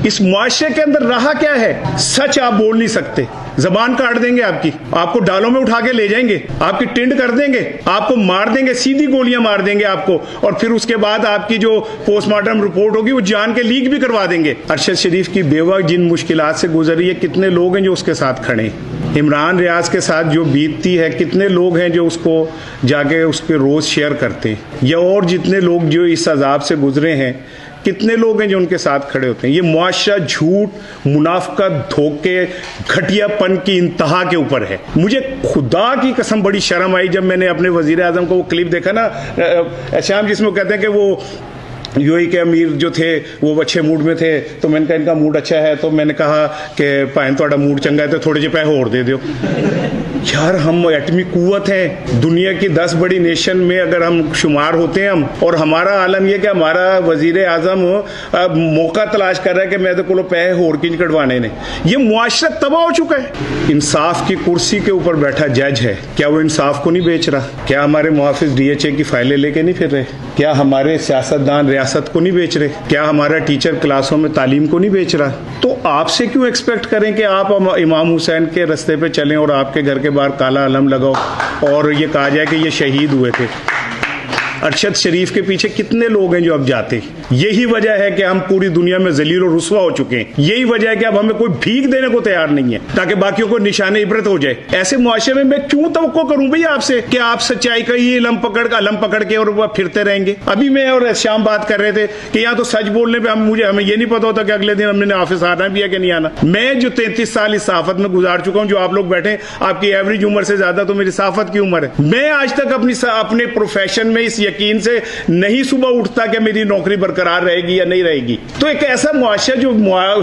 इस मुआशरे के अंदर रहा क्या है? सच आप बोल नहीं सकते, जबान काट देंगे आपकी, आपको डालों में उठा के ले जाएंगे, आपकी टिंड कर देंगे, आपको मार देंगे, सीधी गोलियां मार देंगे आपको, और फिर उसके बाद आपकी जो पोस्टमार्टम रिपोर्ट होगी वो जान के लीक भी करवा देंगे। अरशद शरीफ की बेवा जिन मुश्किलात से गुजर रही है, कितने लोग हैं जो उसके साथ खड़े हैं? इमरान रियाज के साथ जो बीतती है, कितने लोग हैं जो उसको जाके उसके रोज शेयर करते हैं, या और जितने लोग जो इस अजाब से गुजरे हैं, कितने लोग हैं जो उनके साथ खड़े होते हैं। ये मुआशरा झूठ, मुनाफकत, धोखे, घटियापन की इंतहा के ऊपर है। मुझे खुदा की कसम बड़ी शर्म आई जब मैंने अपने वजीर आजम को वो क्लिप देखा ना शाम, जिसमें कहते हैं कि वो यूएई के अमीर जो थे वो अच्छे मूड में थे, तो मैंने कहा इनका मूड अच्छा है, तो मैंने कहा कि भाई थोड़ा मूड चंगा है तो थोड़े जे पैसे और दे दो। यार हम एटमी कुव्वत हैं, दुनिया की 10 बड़ी नेशन में अगर हम शुमार होते हैं हम, और हमारा आलम यह कि हमारा वजीर आजम मौका तलाश कर रहा है कि मेरे को पैसे होर किंज कटवाने ने। ये मुआशरा तबाह हो चुका है। इंसाफ की कुर्सी के ऊपर बैठा जज है, क्या वो इंसाफ को नहीं बेच रहा? क्या हमारे मुहाफिज डीएचए की फाइलें लेके नहीं फिर रहे? क्या हमारे सियासतदान रियासत को नहीं बेच रहे? क्या हमारा टीचर क्लासों में तालीम को नहीं बेच रहा? तो आपसे क्यों एक्सपेक्ट करें कि आप इमाम हुसैन के रास्ते पे चलें और आपके घर के बाहर काला अलम लगाओ और ये कहा जाए कि ये शहीद हुए थे? अरशद शरीफ के पीछे कितने लोग हैं जो अब जाते? यही वजह है कि हम पूरी दुनिया में जलील और रुस्वा हो चुके हैं। यही वजह है कि अब हमें कोई भीख देने को तैयार नहीं है ताकि बाकियों को निशाने इबरत हो जाए। ऐसे मुआशरे में मैं क्यों तवक्को करूं भैया आपसे कि आप सच्चाई का ही अलम पकड़ के और फिरते रहेंगे? अभी मैं और शाम बात कर रहे थे कि यहाँ तो सच बोलने पे हमें ये नहीं पता होता कि अगले दिन हमने ऑफिस आना भी है कि नहीं आना। मैं जो 33 साल इस सहाफत में गुजार चुका हूँ, जो आप लोग बैठे, आपकी एवरेज उम्र से ज्यादा तो मेरी सहाफत की उम्र है। मैं आज तक अपने प्रोफेशन में इस यकीन से नहीं सुबह उठता कि मेरी नौकरी बरकरार रहेगी या नहीं रहेगी। तो एक ऐसा मुआशरा जो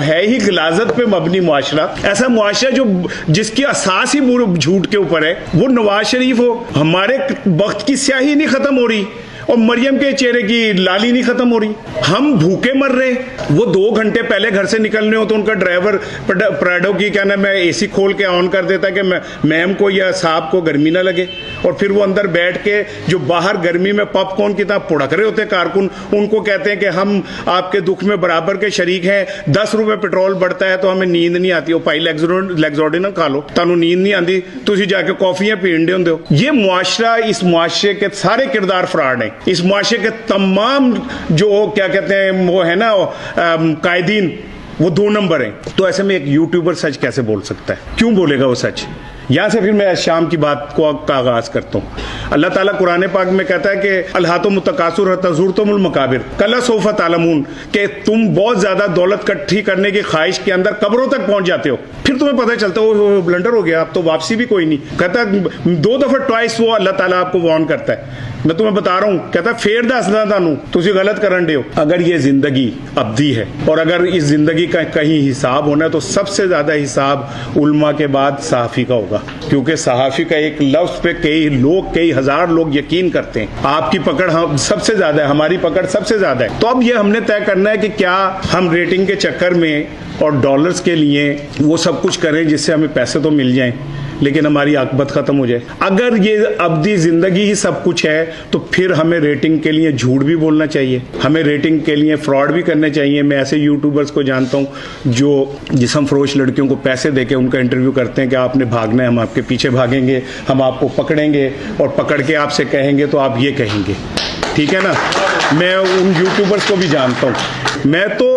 है ही गिलाजत पे मबनी मुआशरा, ऐसा मुआशरा जो जिसकी असास ही झूठ के ऊपर है, वो नवाज शरीफ हो। हमारे वक्त की स्याही नहीं खत्म हो रही और मरियम के चेहरे की लाली नहीं खत्म हो रही। हम भूखे मर रहे। वो 2 घंटे पहले घर से निकलने हो तो उनका ड्राइवर प्राडो की क्या नाम है एसी खोल के ऑन कर देता है कि मैम को या साहब को गर्मी ना लगे, और फिर वो अंदर बैठ के जो बाहर गर्मी में पॉपकॉर्न की तरह पुड़क रहे होते हैं कारकुन, उनको कहते हैं कि हम आपके दुख में बराबर के शरीक हैं, 10 रुपए पेट्रोल बढ़ता है तो हमें नींद नहीं आती, भाई लेग्जोडिनल खा लो, तानू नींद नहीं आती, तुसी जाके कॉफियां पीन दे हो। ये मुआशरा, इस मुआशरे के सारे किरदार फ्रॉड है। इस मुआशरे के तमाम जो क्या कहते हैं वो है ना कायदीन, वो 2 नंबर हैं। तो ऐसे में एक यूट्यूबर सच कैसे बोल सकता है? क्यों बोलेगा वो सच? यहां से फिर मैं शाम की बात को आगाज करता हूं। अल्लाह ताला कुरान पाक में कहता है कि अल्हातो मुतकासुर हत्ता ज़ुरतुमुल मकाबिर कल्ला सौफा तालमून, कि तुम बहुत ज्यादा दौलत इकट्ठी करने की ख्वाहिश के अंदर कब्रों तक पहुंच जाते हो, फिर तुम्हें पता चलता है वो ब्लंडर हो गया, अब तो वापसी भी कोई नहीं। कहता 2 दफा ट्वाइस वो अल्लाह ताला आपको वार्न करता है। मैं तुम्हें बता रहा हूं, कहता फेर दसदा तानू तुसी गलत करन दे हो। अगर ये जिंदगी अब्दी है और अगर इस जिंदगी का कहीं हिसाब होना है तो सबसे ज्यादा हिसाब उल्मा के बाद सहाफी का होगा, क्योंकि सहाफी का एक लफ्ज पे कई हजार लोग यकीन करते हैं। आपकी पकड़ हम सबसे ज्यादा है, हमारी पकड़ सबसे ज्यादा है। तो अब ये हमने तय करना है कि क्या हम रेटिंग के चक्कर में और डॉलर्स के लिए वो सब कुछ करें जिससे हमें पैसे तो मिल जाएं लेकिन हमारी आकबत खत्म हो जाए। अगर ये अब्दी जिंदगी ही सब कुछ है तो फिर हमें रेटिंग के लिए झूठ भी बोलना चाहिए, हमें रेटिंग के लिए फ्रॉड भी करने चाहिए। मैं ऐसे यूट्यूबर्स को जानता हूं जो जिस्म फरोश लड़कियों को पैसे देके उनका इंटरव्यू करते हैं कि आपने भागना है, हम आपके पीछे भागेंगे, हम आपको पकड़ेंगे और पकड़ के आपसे कहेंगे तो आप ये कहेंगे, ठीक है ना। मैं उन यूट्यूबर्स को भी जानता हूं। मैं तो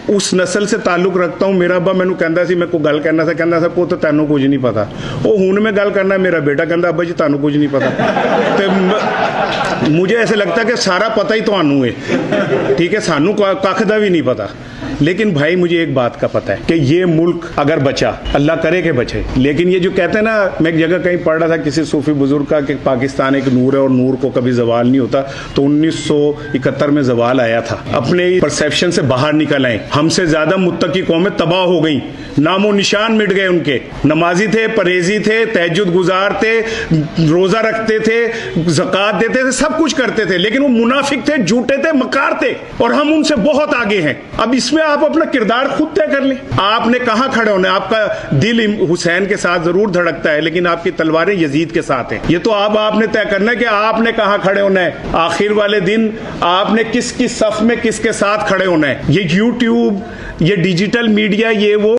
उस नस्ल से ताल्लुक रखता हूं। मेरा अब्बा मैनू कहता सी, मैं को गल करना सा, कहता सा पुत तैनू कुछ नहीं पता। वो हुण मैं गल करना, मेरा बेटा कहता अब्बा जी तानू कुछ नहीं पता। तो मुझे ऐसे लगता है कि सारा पता ही तुहानू है, ठीक है, सानू कख दा भी नहीं पता। लेकिन भाई मुझे एक बात का पता है कि ये मुल्क अगर बचा, अल्लाह करे कि बचे, लेकिन ये जो कहते हैं ना, मैं एक जगह कहीं पढ़ रहा था किसी सूफी बुजुर्ग का कि पाकिस्तान एक नूर है और नूर को कभी जवाल नहीं होता। तो 1971 में जवाल आया था। अपने परसेप्शन से बाहर निकल आए। हमसे ज्यादा मुत्तकी कौमें तबाह हो गई, नामो निशान मिट गए उनके। नमाजी थे, परहेजी थे, तहज्जुद गुजार थे, रोजा रखते थे, ज़कात देते थे, सब कुछ करते थे, लेकिन वो मुनाफिक थे, झूठे थे, मकार थे, और हम उनसे बहुत आगे हैं। अब इसमें आप अपना किरदार खुद तय कर लें। आपने कहां खड़े होना है? आपका दिल हुसैन के साथ जरूर धड़कता है, लेकिन आपकी तलवारें यजीद के साथ हैं। ये तो अब आपने तय करना है कि आपने कहां खड़े होना है। आखिर वाले दिन आपने किसकी सफ में किसके साथ खड़े होना है। ये यूट्यूब, ये डिजिटल मीडिया, ये वो